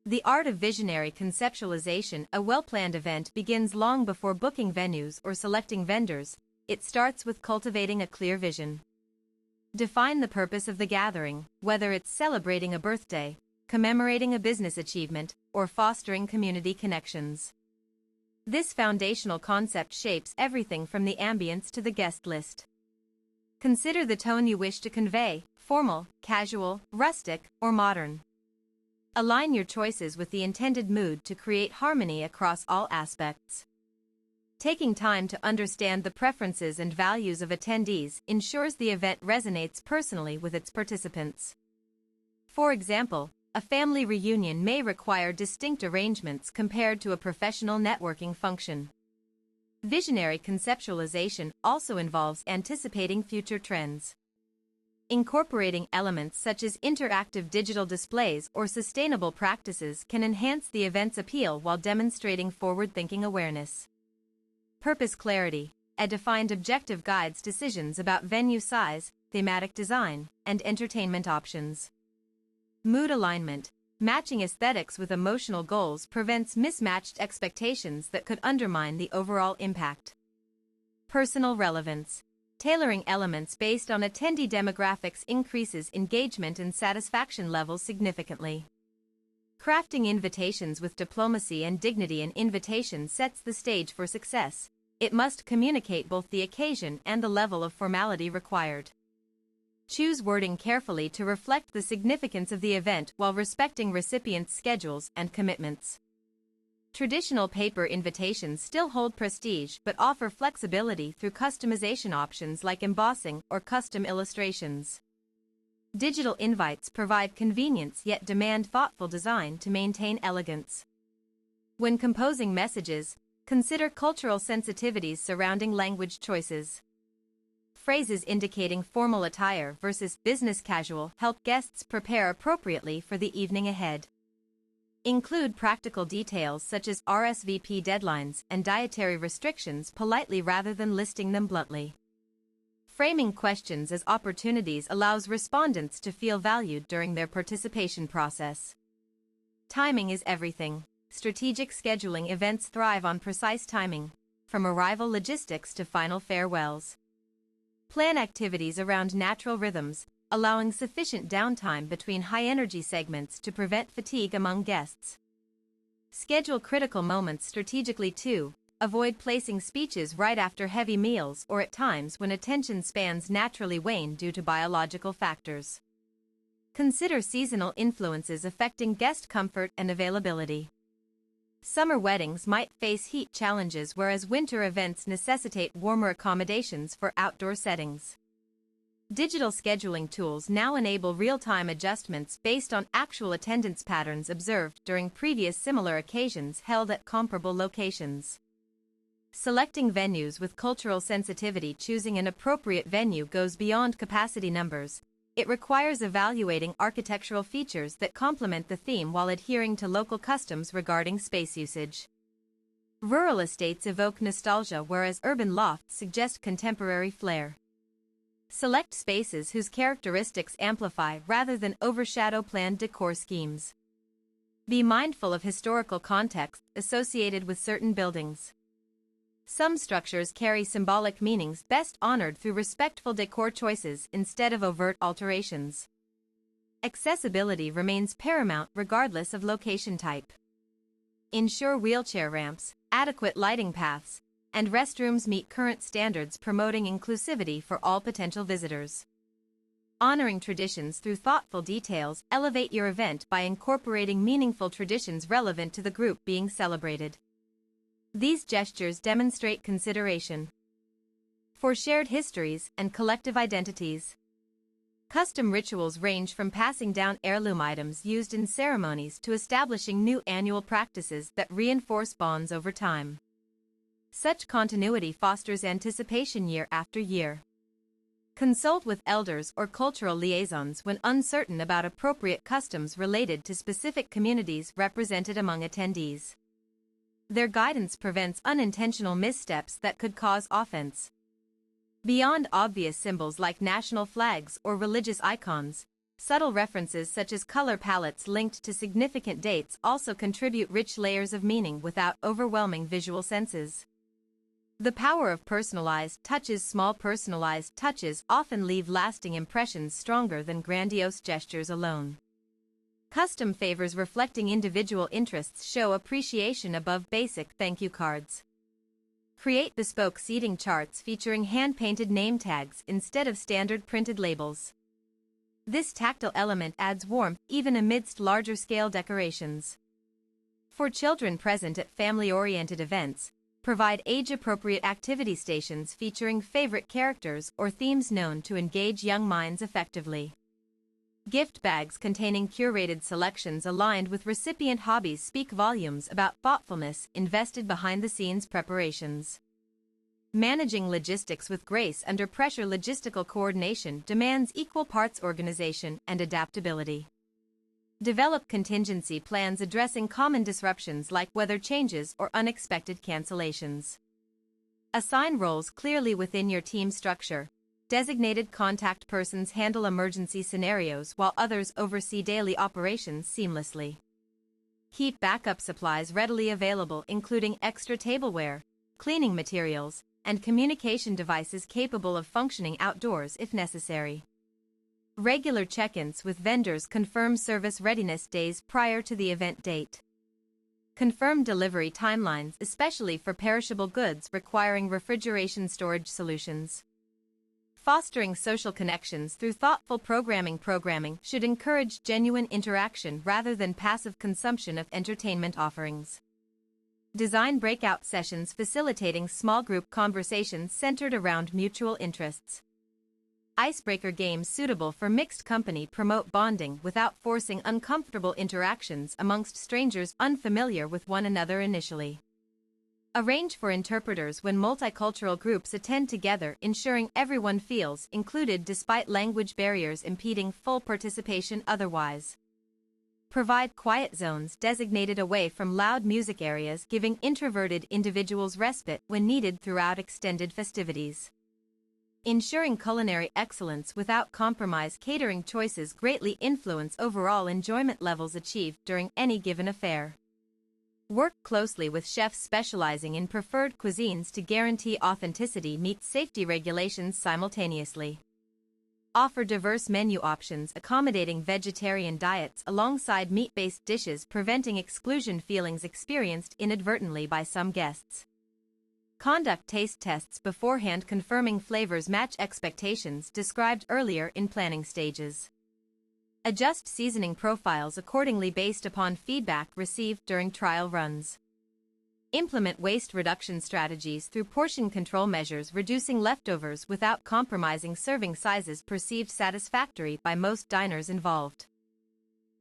The art of visionary conceptualization. A well-planned event begins long before booking venues or selecting vendors. It starts with cultivating a clear vision. Define the purpose of the gathering, whether it's celebrating a birthday, commemorating a business achievement, or fostering community connections. This foundational concept shapes everything from the ambience to the guest list. Consider the tone you wish to convey: formal, casual, rustic, or modern. Align your choices with the intended mood to create harmony across all aspects. Taking time to understand the preferences and values of attendees ensures the event resonates personally with its participants. For example, a family reunion may require distinct arrangements compared to a professional networking function. Visionary conceptualization also involves anticipating future trends. Incorporating elements such as interactive digital displays or sustainable practices can enhance the event's appeal while demonstrating forward-thinking awareness. Purpose clarity. A defined objective guides decisions about venue size, thematic design, and entertainment options. Mood alignment. Matching aesthetics with emotional goals prevents mismatched expectations that could undermine the overall impact. Personal relevance. Tailoring elements based on attendee demographics increases engagement and satisfaction levels significantly. Crafting invitations with diplomacy and dignity. An invitation sets the stage for success. It must communicate both the occasion and the level of formality required. Choose wording carefully to reflect the significance of the event while respecting recipients' schedules and commitments. Traditional paper invitations still hold prestige but offer flexibility through customization options like embossing or custom illustrations. Digital invites provide convenience yet demand thoughtful design to maintain elegance. When composing messages, consider cultural sensitivities surrounding language choices. Phrases indicating formal attire versus business casual help guests prepare appropriately for the evening ahead. Include practical details such as RSVP deadlines and dietary restrictions politely rather than listing them bluntly. Framing questions as opportunities allows respondents to feel valued during their participation process. Timing is everything. Strategic scheduling. Events thrive on precise timing, from arrival logistics to final farewells. Plan activities around natural rhythms, allowing sufficient downtime between high-energy segments to prevent fatigue among guests. Schedule critical moments strategically too. Avoid placing speeches right after heavy meals or at times when attention spans naturally wane due to biological factors. Consider seasonal influences affecting guest comfort and availability. Summer weddings might face heat challenges, whereas winter events necessitate warmer accommodations for outdoor settings. Digital scheduling tools now enable real-time adjustments based on actual attendance patterns observed during previous similar occasions held at comparable locations. Selecting venues with cultural sensitivity. Choosing an appropriate venue goes beyond capacity numbers. It requires evaluating architectural features that complement the theme while adhering to local customs regarding space usage. Rural estates evoke nostalgia, whereas urban lofts suggest contemporary flair. Select spaces whose characteristics amplify rather than overshadow planned decor schemes. Be mindful of historical context associated with certain buildings. Some structures carry symbolic meanings best honored through respectful decor choices instead of overt alterations. Accessibility remains paramount regardless of location type. Ensure wheelchair ramps, adequate lighting paths, and restrooms meet current standards, promoting inclusivity for all potential visitors. Honoring traditions through thoughtful details. Elevate your event by incorporating meaningful traditions relevant to the group being celebrated. These gestures demonstrate consideration for shared histories and collective identities. Custom rituals range from passing down heirloom items used in ceremonies to establishing new annual practices that reinforce bonds over time. Such continuity fosters anticipation year after year. Consult with elders or cultural liaisons when uncertain about appropriate customs related to specific communities represented among attendees. Their guidance prevents unintentional missteps that could cause offense. Beyond obvious symbols like national flags or religious icons, Subtle references such as color palettes linked to significant dates also contribute rich layers of meaning without overwhelming visual senses. The power of personalized touches. Small personalized touches often leave lasting impressions stronger than grandiose gestures alone. Custom favors reflecting individual interests show appreciation above basic thank you cards. Create bespoke seating charts featuring hand-painted name tags instead of standard printed labels. This tactile element adds warmth even amidst larger-scale decorations. For children present at family-oriented events, provide age-appropriate activity stations featuring favorite characters or themes known to engage young minds effectively. Gift bags containing curated selections aligned with recipient hobbies speak volumes about thoughtfulness invested behind-the-scenes preparations. Managing logistics with grace under pressure. Logistical coordination demands equal parts organization and adaptability. Develop contingency plans addressing common disruptions like weather changes or unexpected cancellations. Assign roles clearly within your team structure. Designated contact persons handle emergency scenarios while others oversee daily operations seamlessly. Keep backup supplies readily available, including extra tableware, cleaning materials, and communication devices capable of functioning outdoors if necessary. Regular check-ins with vendors confirm service readiness days prior to the event date. Confirm delivery timelines, especially for perishable goods requiring refrigeration storage solutions. Fostering social connections through thoughtful programming. Programming should encourage genuine interaction rather than passive consumption of entertainment offerings. Design breakout sessions facilitating small group conversations centered around mutual interests. Icebreaker games suitable for mixed company promote bonding without forcing uncomfortable interactions amongst strangers unfamiliar with one another initially. Arrange for interpreters when multicultural groups attend together, ensuring everyone feels included despite language barriers impeding full participation otherwise. Provide quiet zones designated away from loud music areas, giving introverted individuals respite when needed throughout extended festivities. Ensuring culinary excellence without compromise. Catering choices greatly influence overall enjoyment levels achieved during any given affair. Work closely with chefs specializing in preferred cuisines to guarantee authenticity. Meet safety regulations simultaneously. Offer diverse menu options accommodating vegetarian diets alongside meat-based dishes, preventing exclusion feelings experienced inadvertently by some guests. Conduct taste tests beforehand, confirming flavors match expectations described earlier in planning stages. Adjust seasoning profiles accordingly based upon feedback received during trial runs. Implement waste reduction strategies through portion control measures, reducing leftovers without compromising serving sizes, perceived satisfactory by most diners involved.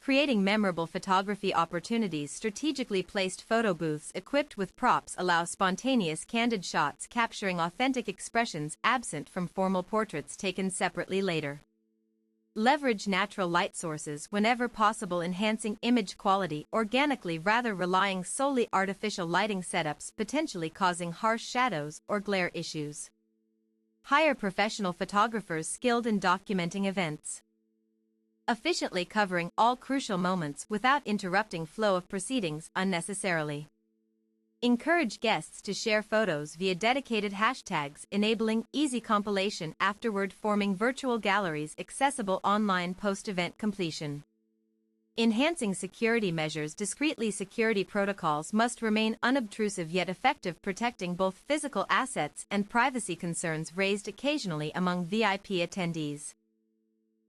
Creating memorable photography opportunities. Strategically placed photo booths equipped with props allow spontaneous candid shots capturing authentic expressions absent from formal portraits taken separately later. Leverage natural light sources whenever possible, enhancing image quality organically rather relying solely artificial lighting setups, potentially causing harsh shadows or glare issues. Hire professional photographers skilled in documenting events, efficiently covering all crucial moments without interrupting flow of proceedings unnecessarily. Encourage guests to share photos via dedicated hashtags, enabling easy compilation afterward, forming virtual galleries accessible online post-event completion. Enhancing security measures discreetly. Security protocols must remain unobtrusive yet effective, protecting both physical assets and privacy concerns raised occasionally among VIP attendees.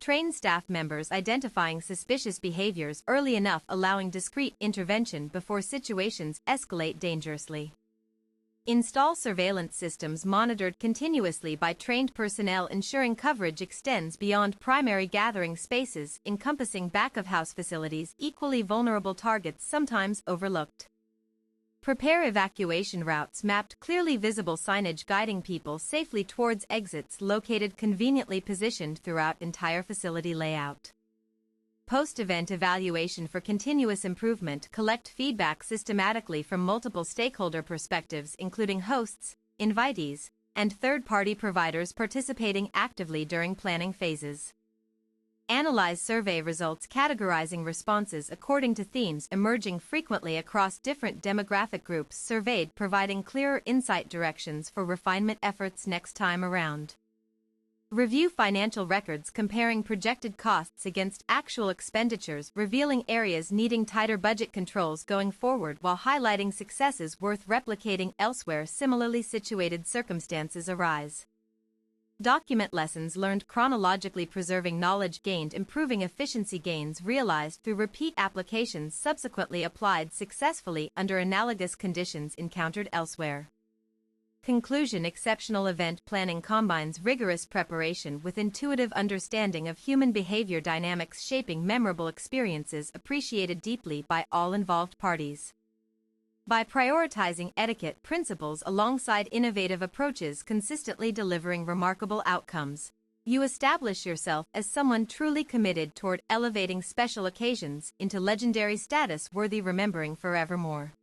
Train staff members identifying suspicious behaviors early enough, allowing discreet intervention before situations escalate dangerously. Install surveillance systems monitored continuously by trained personnel, ensuring coverage extends beyond primary gathering spaces, encompassing back-of-house facilities, equally vulnerable targets sometimes overlooked. Prepare evacuation routes mapped, clearly visible signage guiding people safely towards exits located conveniently positioned throughout entire facility layout. Post-event evaluation for continuous improvement. Collect feedback systematically from multiple stakeholder perspectives, including hosts, invitees, and third-party providers participating actively during planning phases. Analyze survey results categorizing responses according to themes emerging frequently across different demographic groups surveyed, providing clearer insight directions for refinement efforts next time around. Review financial records comparing projected costs against actual expenditures, revealing areas needing tighter budget controls going forward while highlighting successes worth replicating elsewhere. Similarly situated circumstances arise. Document lessons learned chronologically, preserving knowledge gained, improving efficiency, gains realized through repeat applications subsequently applied successfully under analogous conditions encountered elsewhere. Conclusion: exceptional event planning combines rigorous preparation with intuitive understanding of human behavior dynamics, shaping memorable experiences appreciated deeply by all involved parties. By prioritizing etiquette principles alongside innovative approaches, consistently delivering remarkable outcomes, you establish yourself as someone truly committed toward elevating special occasions into legendary status worthy remembering forevermore.